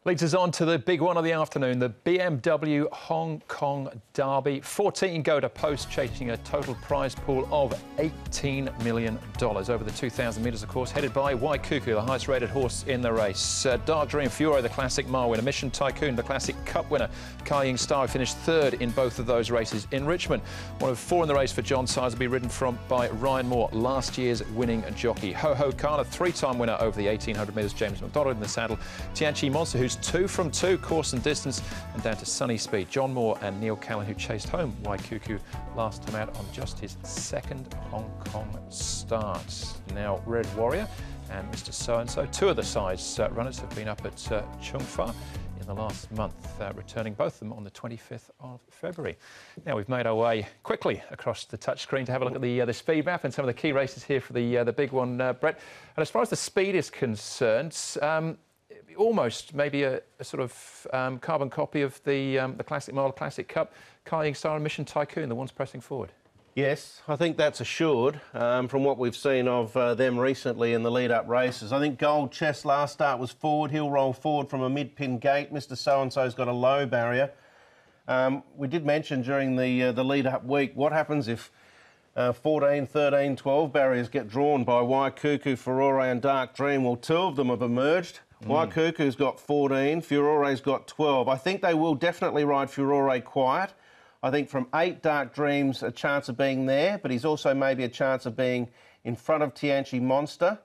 Leads us on to the big one of the afternoon, the BMW Hong Kong Derby. 14 go to post, chasing a total prize pool of $18 million over the 2,000 metres, of course, headed by Waikuku, the highest rated horse in the race. Dark Dream Fiore, the Classic Mile winner. Mission Tycoon, the Classic Cup winner. Kai Star finished third in both of those races in Richmond. One of four in the race for John Size will be ridden by Ryan Moore, last year's winning jockey. Ho Ho Kana, three-time winner over the 1,800 metres. James McDonald in the saddle. Tianchi Monster, who's 2 from 2 course and distance, and down to Sunny Speed. John Moore and Neil Callan, who chased home Waikuku last time out on just his second Hong Kong start. Now Red Warrior and Mr. So-and-so, two of the size runners have been up at Chung Fa in the last month, returning both of them on the 25th of February. Now we've made our way quickly across the touchscreen to have a look at the speed map and some of the key races here for the big one, Brett. And as far as the speed is concerned, almost maybe a sort of carbon copy of the Classic Mile, Classic Cup. Kai Star and Mission Tycoon, the ones pressing forward. Yes, I think that's assured from what we've seen of them recently in the lead-up races. I think Gold Chest last start was forward. He'll roll forward from a mid-pin gate. Mr. So-and-so's got a low barrier. We did mention during the lead-up week, what happens if 14, 13, 12 barriers get drawn by Waikuku, Furore and Dark Dream? Well, two of them have emerged. Waikuku's got 14, Furore's got 12. I think they will definitely ride Furore quiet. I think from 8, Dark Dream's a chance of being there, but he's also maybe a chance of being in front of Tianchi Monster.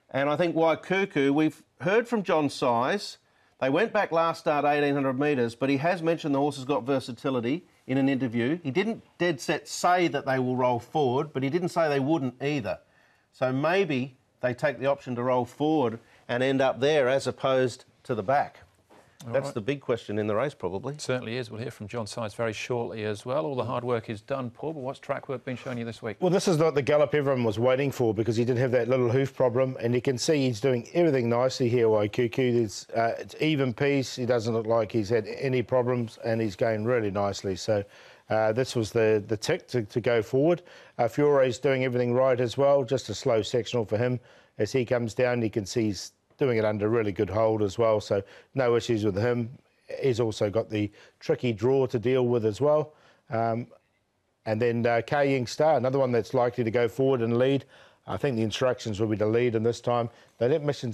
And I think Waikuku, we've heard from John Size, they went back last start 1,800 metres, but he has mentioned the horse has got versatility in an interview. He didn't dead set say that they will roll forward, but he didn't say they wouldn't either. So maybe they take the option to roll forward and end up there as opposed to the back. That's the big question in the race, probably. It certainly is. We'll hear from John Size very shortly as well. All the hard work is done, Paul, but what's track work been showing you this week? Well, this is not the gallop everyone was waiting for because he did have that little hoof problem, and you can see he's doing everything nicely here, Waikuku. It's even pace. He doesn't look like he's had any problems, and he's going really nicely. So this was the tick to go forward. Furore's doing everything right as well, just a slow sectional for him. As he comes down, you can see he's doing it under really good hold as well, so no issues with him. He's also got the tricky draw to deal with as well. And then Kai Star, another one that's likely to go forward and lead. I think the instructions will be to lead in this time. They let Mission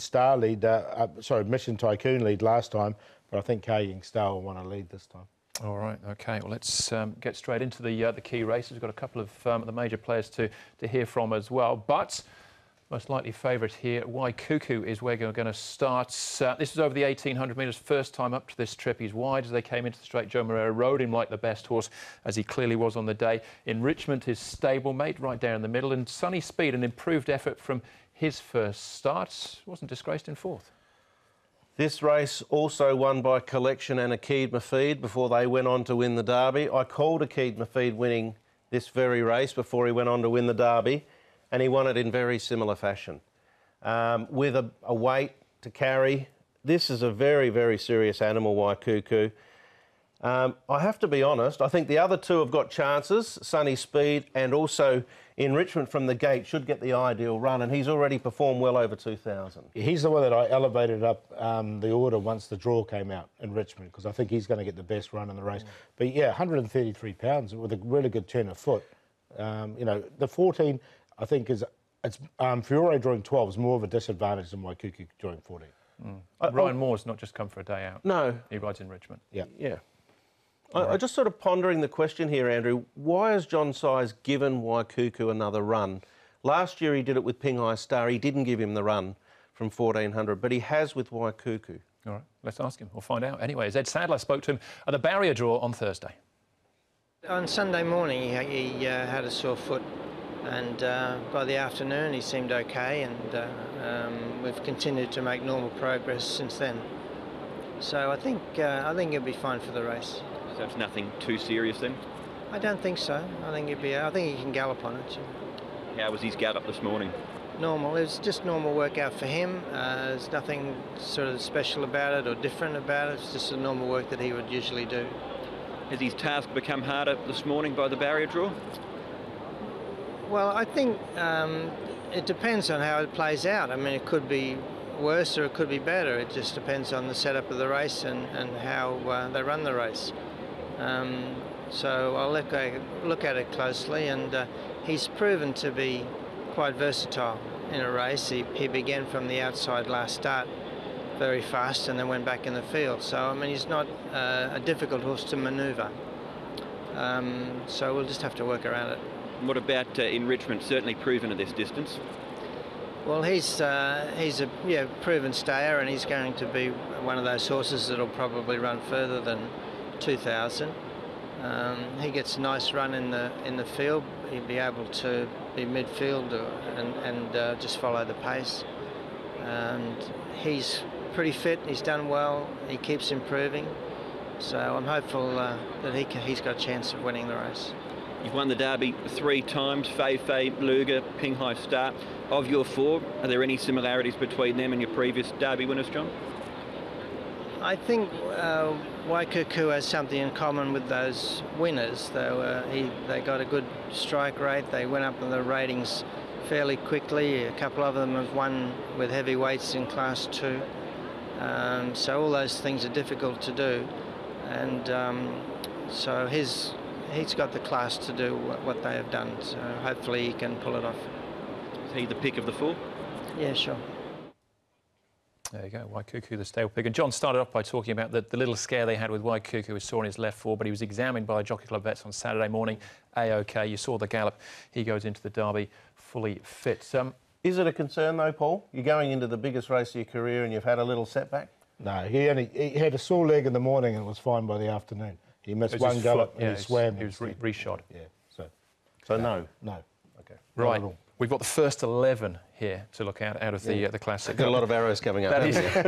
Tycoon lead last time, but I think Kai Star will want to lead this time. All right, OK. Well, let's get straight into the key races. We've got a couple of the major players to hear from as well, but most likely favourite here, Waikuku, is where we're going to start. This is over the 1,800 metres, first time up to this trip. He's wide as they came into the straight. Joe Moreira rode him like the best horse, as he clearly was on the day. In Richmond, his stablemate right down in the middle. And Sunny Speed, an improved effort from his first start. Wasn't disgraced in fourth. This race also won by Collection and Akeed Mafid before they went on to win the Derby. I called Akeed Mafid winning this very race before he went on to win the Derby, and he won it in very similar fashion. With a weight to carry. This is a very, very serious animal, Waikuku. I have to be honest, I think the other two have got chances, Sunny Speed and also in Richmond from the gate should get the ideal run, and he's already performed well over 2,000. He's the one that I elevated up the order once the draw came out in Richmond, because I think he's going to get the best run in the race. But yeah, 133 pounds with a really good turn of foot. You know, the 14... I think it's Furore drawing 12 is more of a disadvantage than Waikuku drawing 14. Ryan Moore's not just come for a day out. No. He rides in Richmond. Yeah. I just sort of pondering the question here, Andrew. Why has John Size given Waikuku another run? Last year he did it with Pinghai Star. He didn't give him the run from 1,400, but he has with Waikuku. All right, let's ask him. We'll find out. Anyway, Ed Sadler spoke to him at the barrier draw on Thursday. On Sunday morning he had a sore foot. And by the afternoon he seemed okay, and we've continued to make normal progress since then. So I think he'll be fine for the race. So it's nothing too serious then? I don't think so. I think he can gallop on it. How was his gallop this morning? Normal. It was just normal workout for him. There's nothing sort of special about it or different about it. It's just a normal work that he would usually do. Has his task become harder this morning by the barrier draw? Well, I think it depends on how it plays out. I mean, it could be worse or it could be better. It just depends on the setup of the race and how they run the race. So I'll look at it closely, and he's proven to be quite versatile in a race. He began from the outside last start very fast and then went back in the field. So, I mean, he's not a difficult horse to manoeuvre. So we'll just have to work around it. What about enrichment? Certainly proven at this distance. Well, he's a proven stayer, and he's going to be one of those horses that'll probably run further than 2,000. He gets a nice run in the field. He'll be able to be midfield and just follow the pace. And he's pretty fit. He's done well. He keeps improving. So I'm hopeful that he's got a chance of winning the race. You've won the Derby 3 times, Fei Fei, Luger, Pinghai Star. Of your 4, are there any similarities between them and your previous Derby winners, John? I think Waikuku has something in common with those winners. They got a good strike rate. They went up in the ratings fairly quickly. A couple of them have won with heavyweights in Class 2. So all those things are difficult to do. And so he's got the class to do what they have done. So hopefully he can pull it off. Is he the pick of the 4? Yeah, sure. There you go, Waikuku, the stable pick. And John started off by talking about the little scare they had with Waikuku, who saw in his left forward, but he was examined by Jockey Club vets on Saturday morning. A-OK, you saw the gallop. He goes into the Derby fully fit. Is it a concern though, Paul? You're going into the biggest race of your career and you've had a little setback? No, he had a sore leg in the morning and was fine by the afternoon. He missed one gallop and he swam. He was reshod. Yeah, So no? No. Okay. Right. We've got the first 11 here to look at out of the Classic. Got a lot of arrows coming up.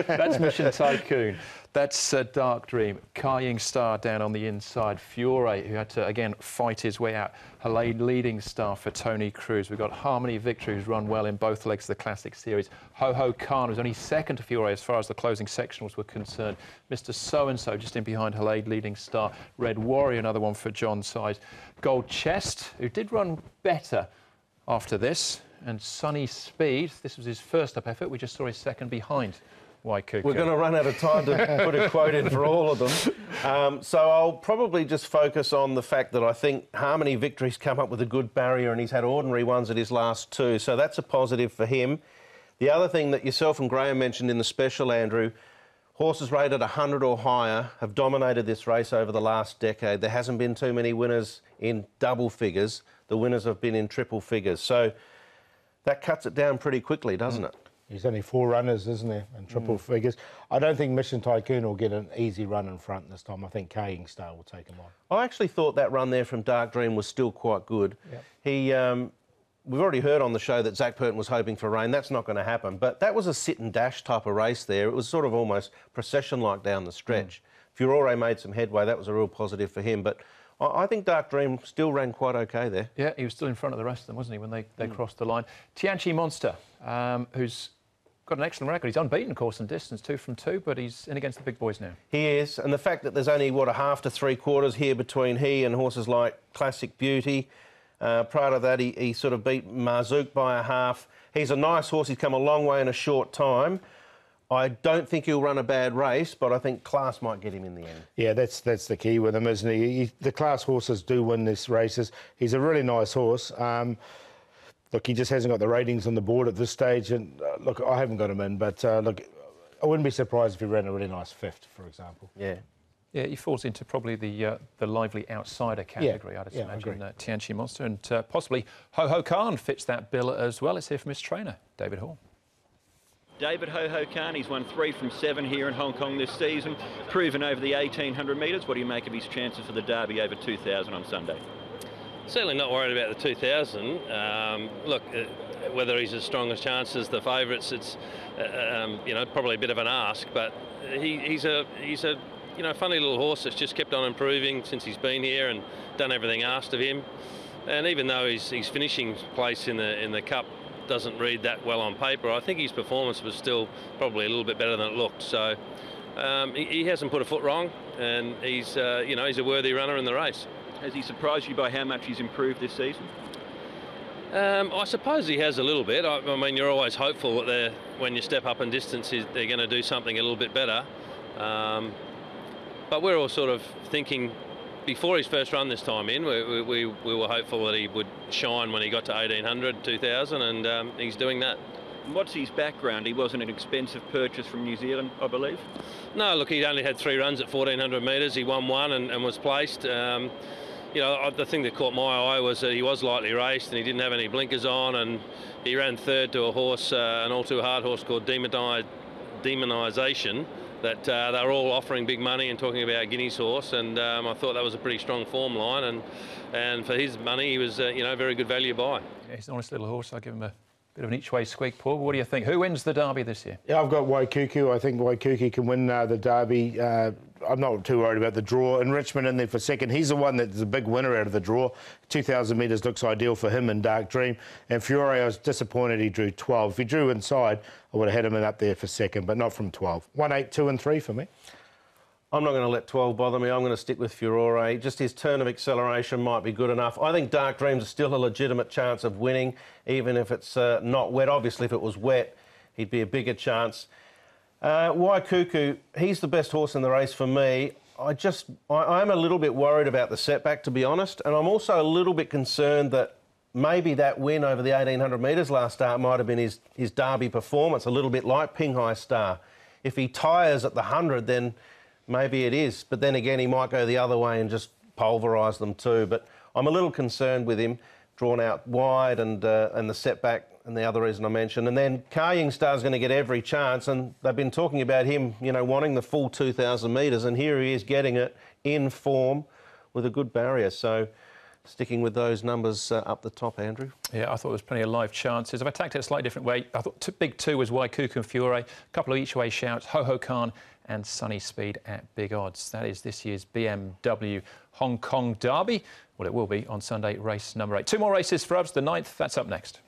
That's Mission Tycoon. That's Dark Dream. Carrying Star down on the inside. Fiore, who had to, again, fight his way out. Halade Leading Star for Tony Cruz. We've got Harmony Victory, who's run well in both legs of the Classic Series. Ho Ho Khan was only second to Fiore as far as the closing sectionals were concerned. Mr. So-and-so just in behind Halade Leading Star. Red Warrior, another one for John Size. Gold Chest, who did run better after this, and Sunny Speed, this was his first up effort. We just saw his second behind Waikuku. We're going to run out of time to put a quote in for all of them. So I'll probably just focus on the fact that I think Harmony Victory's come up with a good barrier and he's had ordinary ones at his last 2. So that's a positive for him. The other thing that yourself and Graham mentioned in the special, Andrew, horses rated 100 or higher have dominated this race over the last decade. There hasn't been too many winners in double figures. The winners have been in triple figures. So that cuts it down pretty quickly, doesn't it? There's only 4 runners, isn't there, in triple figures. I don't think Mission Tycoon will get an easy run in front this time. I think Carrying Star will take him on. I actually thought that run there from Dark Dream was still quite good. Yep. We've already heard on the show that Zach Purton was hoping for rain. That's not going to happen. But that was a sit and dash type of race there. It was sort of almost procession-like down the stretch. Fiore made some headway. That was a real positive for him. But I think Dark Dream still ran quite OK there. Yeah, he was still in front of the rest of them, wasn't he, when they crossed the line. Tianchi Monster, who's got an excellent record. He's unbeaten course and distance, 2 from 2, but he's in against the big boys now. He is, and the fact that there's only, what, a half to 3/4 here between he and horses like Classic Beauty. Prior to that, he sort of beat Marzouk by a half. He's a nice horse. He's come a long way in a short time. I don't think he'll run a bad race, but I think class might get him in the end. Yeah, that's the key with him, isn't he? The class horses do win these races. He's a really nice horse. Look, he just hasn't got the ratings on the board at this stage. And look, I haven't got him in, but look, I wouldn't be surprised if he ran a really nice 5th, for example. Yeah. Yeah, he falls into probably the lively outsider category, I'd imagine, Tianchi Monster. And possibly Ho Ho Khan fits that bill as well. Let's hear from his trainer, David Hall. David Ho Ho Khan, he's won 3 from 7 here in Hong Kong this season, proven over the 1,800 metres. What do you make of his chances for the Derby over 2,000 on Sunday? Certainly not worried about the 2,000. Look, whether he's as strong a chance as the favourites, it's you know, probably a bit of an ask. But he's a you know, funny little horse that's just kept on improving since he's been here and done everything asked of him. And even though his finishing place in the Cup doesn't read that well on paper, I think his performance was still probably a little bit better than it looked. So he hasn't put a foot wrong, and he's you know, he's a worthy runner in the race. Has he surprised you by how much he's improved this season? I suppose he has a little bit. I mean, you're always hopeful that when you step up in distance, they're going to do something a little bit better. But we're all sort of thinking, before his first run this time in, we were hopeful that he would shine when he got to 1800, 2000, and he's doing that. What's his background? He wasn't an expensive purchase from New Zealand, I believe. No, look, he only had 3 runs at 1400 metres. He won 1 and was placed. You know, the thing that caught my eye was that he was lightly raced and he didn't have any blinkers on, and he ran third to a horse, an all-too-hard horse called Demonisation, that they were all offering big money and talking about Guinea's horse, and I thought that was a pretty strong form line, and for his money, he was, you know, very good value buy. Yeah, he's a nice little horse. I'll give him a bit of an each-way squeak, Paul. What do you think? Who wins the Derby this year? Yeah, I've got Waikuku. I think Waikuku can win the Derby. I'm not too worried about the draw. And Richmond in there for second. He's the one that's a big winner out of the draw. 2,000 metres looks ideal for him in Dark Dream. And Fiore, I was disappointed he drew 12. If he drew inside, I would have had him in up there for second, but not from 12. 1, 8, 2 and 3 for me. I'm not going to let 12 bother me. I'm going to stick with Furore. Just his turn of acceleration might be good enough. I think Dark Dreams is still a legitimate chance of winning, even if it's not wet. Obviously, if it was wet, he'd be a bigger chance. Waikuku, he's the best horse in the race for me. I'm a little bit worried about the setback, to be honest, and I'm also a little bit concerned that maybe that win over the 1800 metres last start might have been his Derby performance, a little bit like Pinghai Star. If he tires at the 100, then maybe it is. But then again, he might go the other way and just pulverise them too. But I'm a little concerned with him, drawn out wide and the setback and the other reason I mentioned. And then Karying Star's going to get every chance, and they've been talking about him, you know, wanting the full 2,000 metres, and here he is getting it in form with a good barrier. So sticking with those numbers up the top, Andrew. Yeah, I thought there was plenty of live chances. If I attacked it a slightly different way, I thought big 2 was Waikuku and Fiore, a couple of each-way shouts, Ho Khan and Sunny Speed at big odds. That is this year's BMW Hong Kong Derby. Well, it will be on Sunday, race number 8. 2 more races for us. The 9th, that's up next.